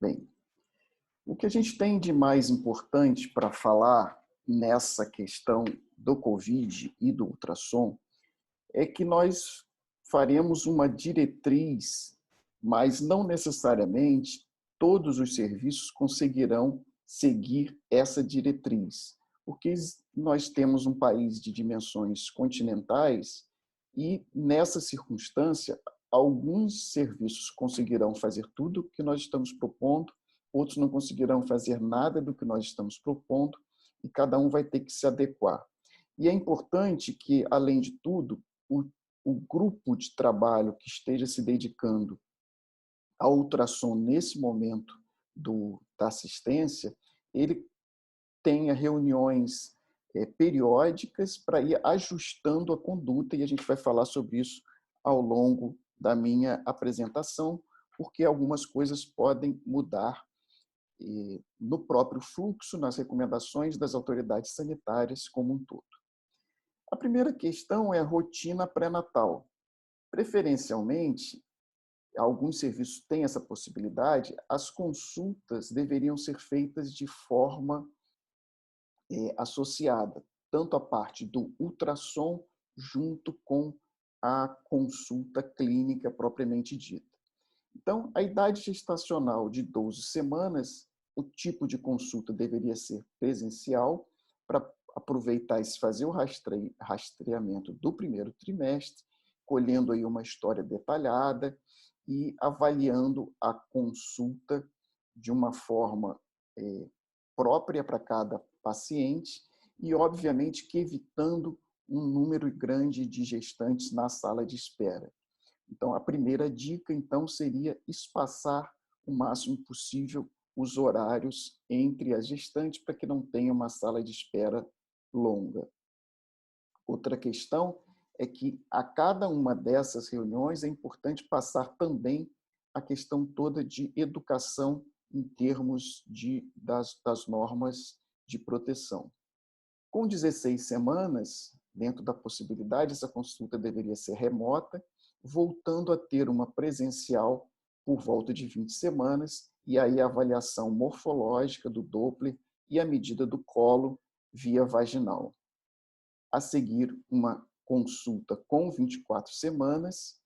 Bem, o que a gente tem de mais importante para falar nessa questão do Covid e do ultrassom é que nós faremos uma diretriz, mas não necessariamente todos os serviços conseguirão seguir essa diretriz, porque nós temos um país de dimensões continentais e, nessa circunstância, alguns serviços conseguirão fazer tudo o que nós estamos propondo, outros não conseguirão fazer nada do que nós estamos propondo, e cada um vai ter que se adequar. E é importante que, além de tudo, o grupo de trabalho que esteja se dedicando ao ultrassom nesse momento da assistência, ele tenha reuniões periódicas para ir ajustando a conduta, e a gente vai falar sobre isso ao longo da minha apresentação, porque algumas coisas podem mudar no próprio fluxo, nas recomendações das autoridades sanitárias como um todo. A primeira questão é a rotina pré-natal. Preferencialmente, alguns serviços têm essa possibilidade, as consultas deveriam ser feitas de forma associada, tanto a parte do ultrassom junto com a consulta clínica propriamente dita. Então, a idade gestacional de 12 semanas, o tipo de consulta deveria ser presencial, para aproveitar e fazer o rastreamento do primeiro trimestre, colhendo aí uma história detalhada e avaliando a consulta de uma forma própria para cada paciente e, obviamente, que evitando um número grande de gestantes na sala de espera. Então, a primeira dica, então, seria espaçar o máximo possível os horários entre as gestantes para que não tenha uma sala de espera longa. Outra questão é que a cada uma dessas reuniões é importante passar também a questão toda de educação em termos das normas de proteção. Com 16 semanas, dentro da possibilidade, essa consulta deveria ser remota, voltando a ter uma presencial por volta de 20 semanas, e aí a avaliação morfológica do Doppler e a medida do colo via vaginal. A seguir, uma consulta com 24 semanas,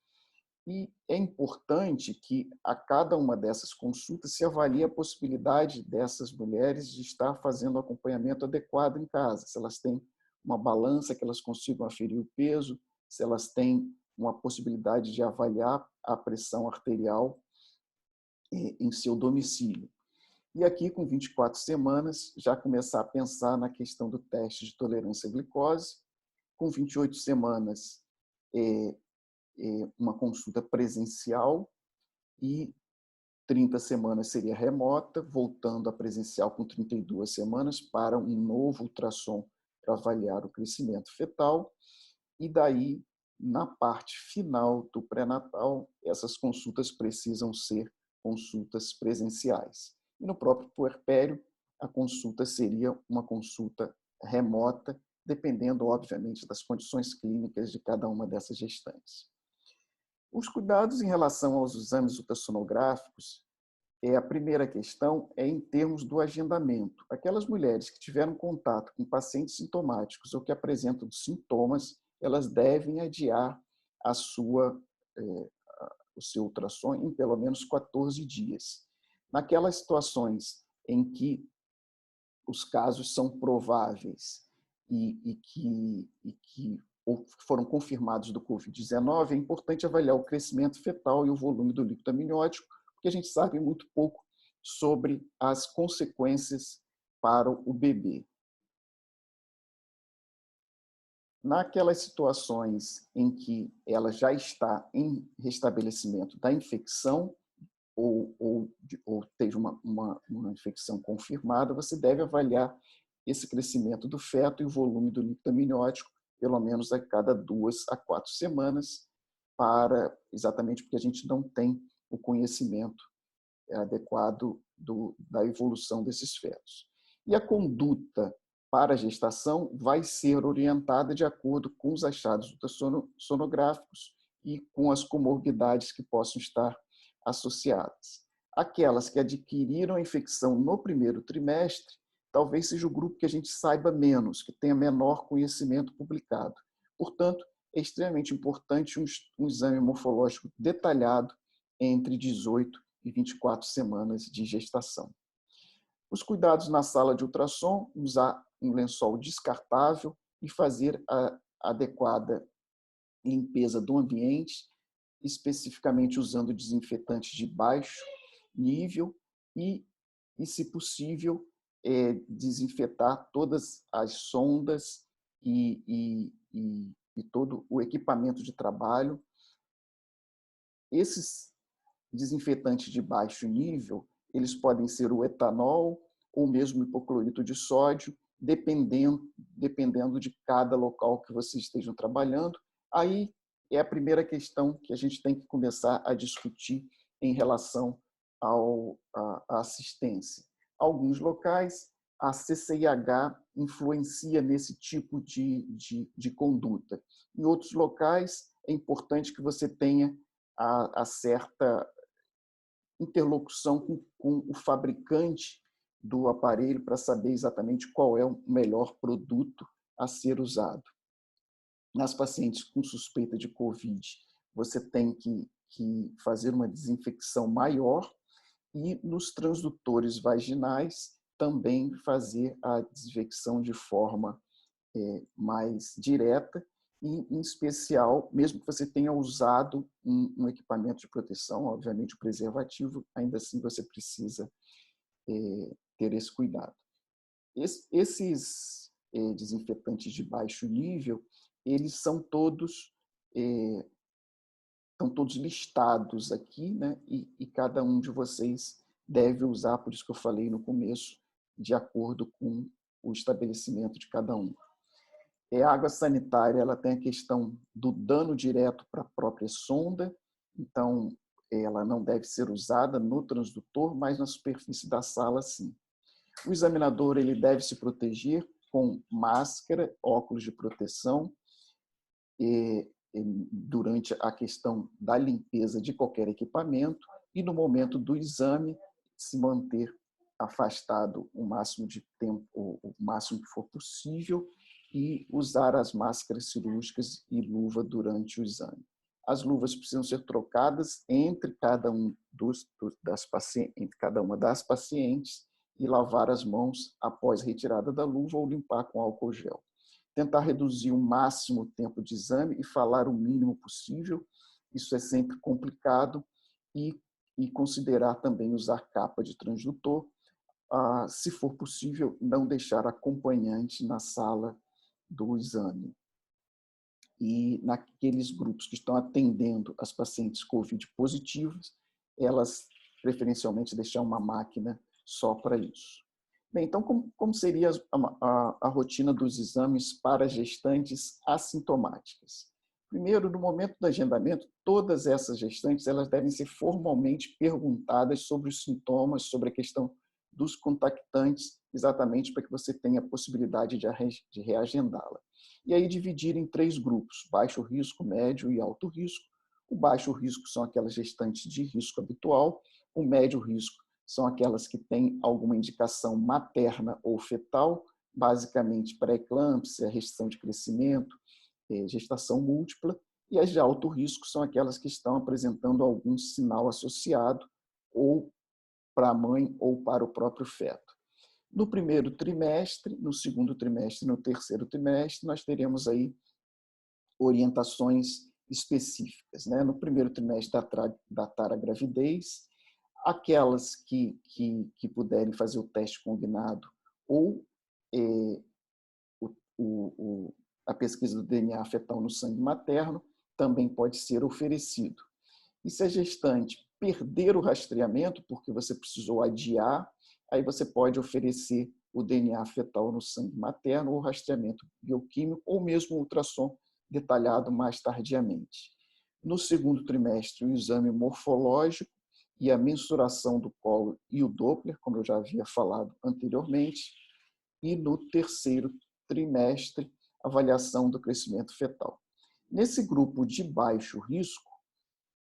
e é importante que a cada uma dessas consultas se avalie a possibilidade dessas mulheres de estar fazendo o acompanhamento adequado em casa, se elas têm uma balança que elas consigam aferir o peso, se elas têm uma possibilidade de avaliar a pressão arterial em seu domicílio. E aqui, com 24 semanas, já começar a pensar na questão do teste de tolerância à glicose. Com 28 semanas, uma consulta presencial, e 30 semanas seria remota, voltando a presencial com 32 semanas para um novo ultrassom para avaliar o crescimento fetal. E daí, na parte final do pré-natal, essas consultas precisam ser consultas presenciais. E no próprio puerpério, a consulta seria uma consulta remota, dependendo, obviamente, das condições clínicas de cada uma dessas gestantes. Os cuidados em relação aos exames ultrassonográficos, a primeira questão é em termos do agendamento. Aquelas mulheres que tiveram contato com pacientes sintomáticos ou que apresentam sintomas, elas devem adiar o seu ultrassom em pelo menos 14 dias. Naquelas situações em que os casos são prováveis e que ou foram confirmados do Covid-19, é importante avaliar o crescimento fetal e o volume do líquido amniótico, porque a gente sabe muito pouco sobre as consequências para o bebê. Naquelas situações em que ela já está em restabelecimento da infecção ou teve uma infecção confirmada, você deve avaliar esse crescimento do feto e o volume do líquido amniótico pelo menos a cada 2 a 4 semanas, exatamente porque a gente não tem o conhecimento adequado da evolução desses fetos. E a conduta para a gestação vai ser orientada de acordo com os achados ultrassonográficos e com as comorbidades que possam estar associadas. Aquelas que adquiriram a infecção no primeiro trimestre, talvez seja o grupo que a gente saiba menos, que tenha menor conhecimento publicado. Portanto, é extremamente importante um exame morfológico detalhado entre 18 e 24 semanas de gestação. Os cuidados na sala de ultrassom, usar um lençol descartável e fazer a adequada limpeza do ambiente, especificamente usando desinfetantes de baixo nível e se possível, desinfetar todas as sondas e todo o equipamento de trabalho. Esses desinfetantes de baixo nível, eles podem ser o etanol ou mesmo o hipoclorito de sódio, dependendo de cada local que vocês estejam trabalhando. Aí é a primeira questão que a gente tem que começar a discutir em relação à assistência. Alguns locais, a CCIH influencia nesse tipo de conduta. Em outros locais, é importante que você tenha a certa interlocução com o fabricante do aparelho para saber exatamente qual é o melhor produto a ser usado. Nas pacientes com suspeita de COVID, você tem que fazer uma desinfecção maior e nos transdutores vaginais também fazer a desinfecção de forma mais direta e, em especial, mesmo que você tenha usado um equipamento de proteção, obviamente o preservativo, ainda assim você precisa ter esse cuidado. Esses desinfetantes de baixo nível, eles são todos listados aqui, né? E cada um de vocês deve usar, por isso que eu falei no começo, de acordo com o estabelecimento de cada um. A água sanitária, ela tem a questão do dano direto para a própria sonda, então ela não deve ser usada no transdutor, mas na superfície da sala, sim. O examinador, ele deve se proteger com máscara, óculos de proteção, durante a questão da limpeza de qualquer equipamento e no momento do exame se manter afastado o máximo de tempo, o máximo que for possível, e usar as máscaras cirúrgicas e luva durante o exame. As luvas precisam ser trocadas entre cada uma das pacientes e lavar as mãos após retirada da luva ou limpar com álcool gel. Tentar reduzir o máximo o tempo de exame e falar o mínimo possível. Isso é sempre complicado. E considerar também usar capa de transdutor. Se for possível, não deixar acompanhante na sala do exame. E naqueles grupos que estão atendendo as pacientes COVID positivas, elas preferencialmente deixar uma máquina só para isso. Bem, então, como seria a rotina dos exames para gestantes assintomáticas? Primeiro, no momento do agendamento, todas essas gestantes elas devem ser formalmente perguntadas sobre os sintomas, sobre a questão dos contactantes, exatamente para que você tenha a possibilidade de reagendá-la. E aí dividir em 3 grupos, baixo risco, médio e alto risco. O baixo risco são aquelas gestantes de risco habitual, o médio risco são aquelas que têm alguma indicação materna ou fetal, basicamente pré-eclâmpsia, restrição de crescimento, gestação múltipla, e as de alto risco são aquelas que estão apresentando algum sinal associado ou para a mãe ou para o próprio feto. No primeiro trimestre, no segundo trimestre e no terceiro trimestre, nós teremos aí orientações específicas. Né? No primeiro trimestre, datar a gravidez, aquelas que puderem fazer o teste combinado ou a pesquisa do DNA fetal no sangue materno também pode ser oferecido. E se a gestante perder o rastreamento, porque você precisou adiar, aí você pode oferecer o DNA fetal no sangue materno, ou rastreamento bioquímico, ou mesmo ultrassom detalhado mais tardiamente. No segundo trimestre, o exame morfológico e a mensuração do colo e o Doppler, como eu já havia falado anteriormente. E no terceiro trimestre, avaliação do crescimento fetal. Nesse grupo de baixo risco,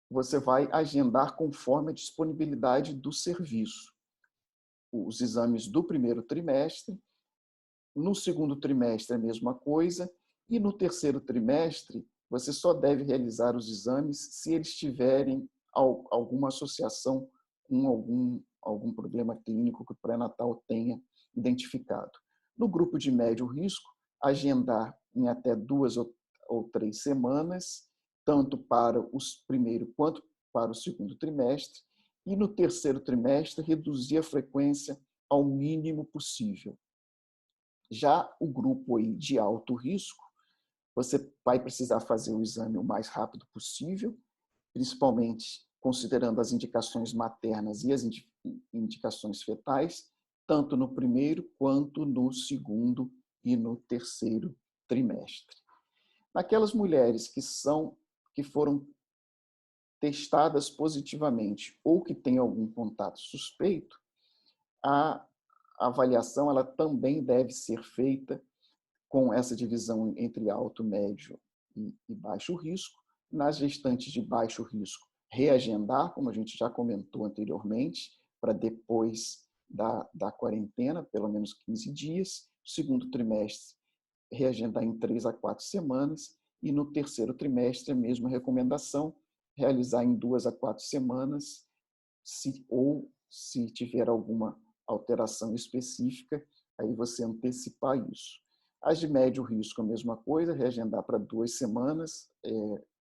você vai agendar conforme a disponibilidade do serviço. Os exames do primeiro trimestre, no segundo trimestre a mesma coisa, e no terceiro trimestre você só deve realizar os exames se eles tiverem alguma associação com algum problema clínico que o pré-natal tenha identificado. No grupo de médio risco, agendar em até 2 ou 3 semanas, tanto para o primeiro quanto para o segundo trimestre, e no terceiro trimestre reduzir a frequência ao mínimo possível. Já o grupo aí de alto risco, você vai precisar fazer o exame o mais rápido possível, principalmente considerando as indicações maternas e as indicações fetais, tanto no primeiro quanto no segundo e no terceiro trimestre. Naquelas mulheres que foram testadas positivamente ou que têm algum contato suspeito, a avaliação ela também deve ser feita com essa divisão entre alto, médio e baixo risco. Nas gestantes de baixo risco, reagendar, como a gente já comentou anteriormente, para depois da quarentena, pelo menos 15 dias. Segundo trimestre, reagendar em 3 a 4 semanas. E no terceiro trimestre, a mesma recomendação, realizar em 2 a 4 semanas, se tiver alguma alteração específica, aí você antecipar isso. As de médio risco, a mesma coisa, reagendar para 2 semanas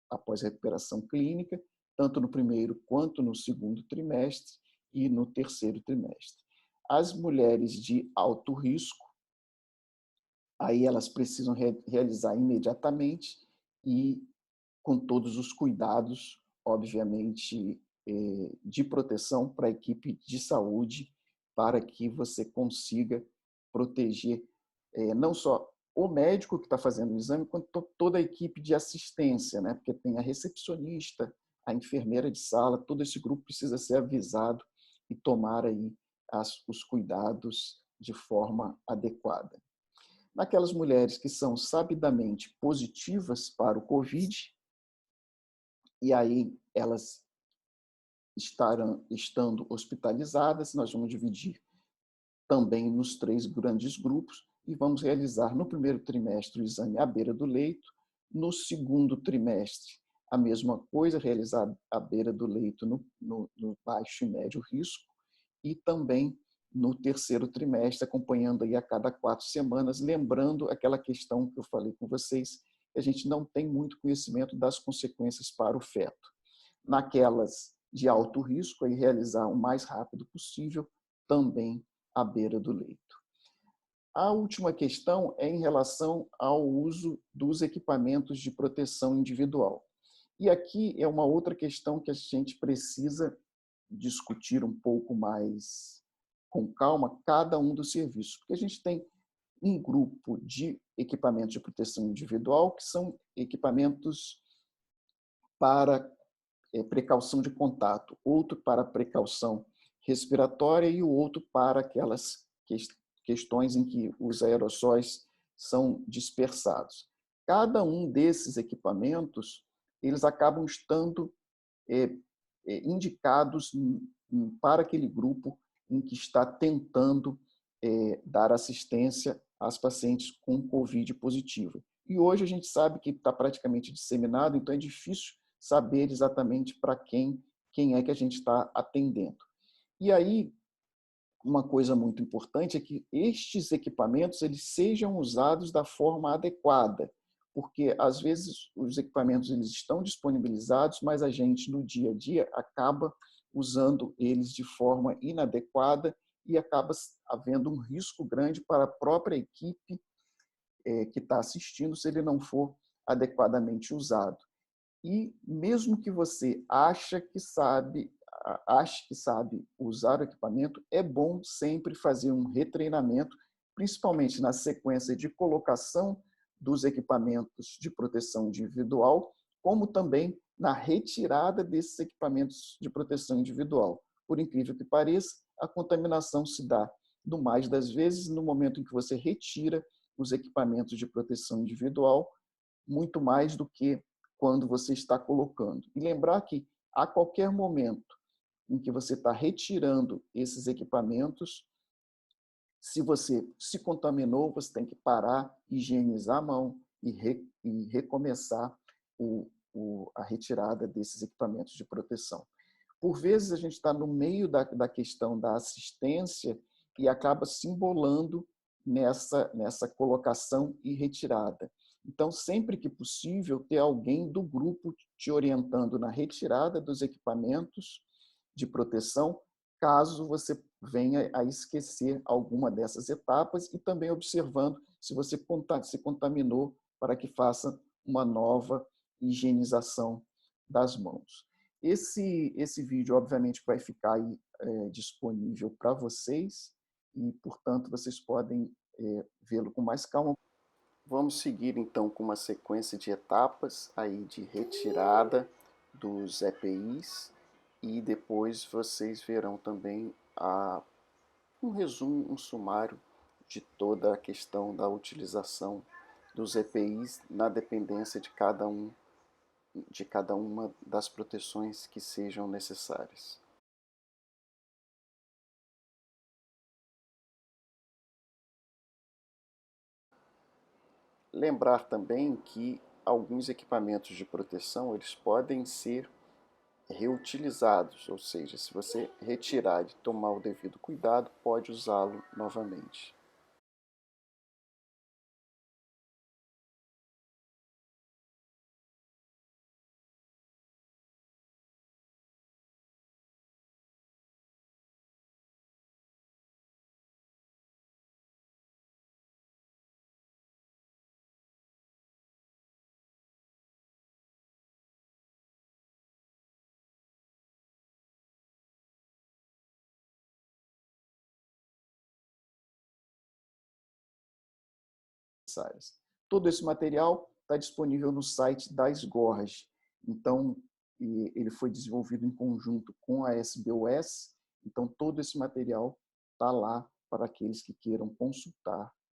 após a recuperação clínica, tanto no primeiro quanto no segundo trimestre e no terceiro trimestre. As mulheres de alto risco, aí elas precisam realizar imediatamente e com todos os cuidados, obviamente, de proteção para a equipe de saúde, para que você consiga proteger não só o médico que está fazendo o exame, quanto toda a equipe de assistência, né? Porque tem a recepcionista, a enfermeira de sala, todo esse grupo precisa ser avisado e tomar aí os cuidados de forma adequada. Naquelas mulheres que são sabidamente positivas para o COVID, e aí elas estando hospitalizadas, nós vamos dividir também nos 3 grandes grupos e vamos realizar no primeiro trimestre o exame à beira do leito, no segundo trimestre a mesma coisa, realizar à beira do leito no baixo e médio risco, e também no terceiro trimestre, acompanhando aí a cada 4 semanas, lembrando aquela questão que eu falei com vocês, que a gente não tem muito conhecimento das consequências para o feto. Naquelas de alto risco, aí realizar o mais rápido possível, também à beira do leito. A última questão é em relação ao uso dos equipamentos de proteção individual. E aqui é uma outra questão que a gente precisa discutir um pouco mais com calma cada um dos serviços, porque a gente tem um grupo de equipamentos de proteção individual que são equipamentos para precaução de contato, outro para precaução respiratória e o outro para aquelas questões em que os aerossóis são dispersados. Cada um desses equipamentos, eles acabam estando indicados para aquele grupo em que está tentando dar assistência às pacientes com COVID positivo. E hoje a gente sabe que está praticamente disseminado, então é difícil saber exatamente para quem é que a gente está atendendo. E aí, uma coisa muito importante é que estes equipamentos eles sejam usados da forma adequada, porque às vezes os equipamentos eles estão disponibilizados, mas a gente no dia a dia acaba usando eles de forma inadequada e acaba havendo um risco grande para a própria equipe que está assistindo se ele não for adequadamente usado. E mesmo que você ache que sabe usar o equipamento, é bom sempre fazer um retreinamento, principalmente na sequência de colocação dos equipamentos de proteção individual, como também na retirada desses equipamentos de proteção individual. Por incrível que pareça, a contaminação se dá, no mais das vezes, no momento em que você retira os equipamentos de proteção individual, muito mais do que quando você está colocando. E lembrar que a qualquer momento em que você está retirando esses equipamentos, se você se contaminou, você tem que parar, higienizar a mão e recomeçar a retirada desses equipamentos de proteção. Por vezes, a gente está no meio da questão da assistência e acaba se embolando nessa colocação e retirada. Então, sempre que possível, ter alguém do grupo te orientando na retirada dos equipamentos de proteção, caso você venha a esquecer alguma dessas etapas, e também observando se você se contaminou, para que faça uma nova higienização das mãos. Esse vídeo, obviamente, vai ficar aí, disponível para vocês e, portanto, vocês podem vê-lo com mais calma. Vamos seguir, então, com uma sequência de etapas aí de retirada dos EPIs, e depois vocês verão também um resumo, um sumário de toda a questão da utilização dos EPIs na dependência de cada uma das proteções que sejam necessárias. Lembrar também que alguns equipamentos de proteção eles podem ser reutilizados, ou seja, se você retirar e tomar o devido cuidado, pode usá-lo novamente. Todo esse material está disponível no site da SGORG. Então, ele foi desenvolvido em conjunto com a SBOS, então todo esse material está lá para aqueles que queiram consultar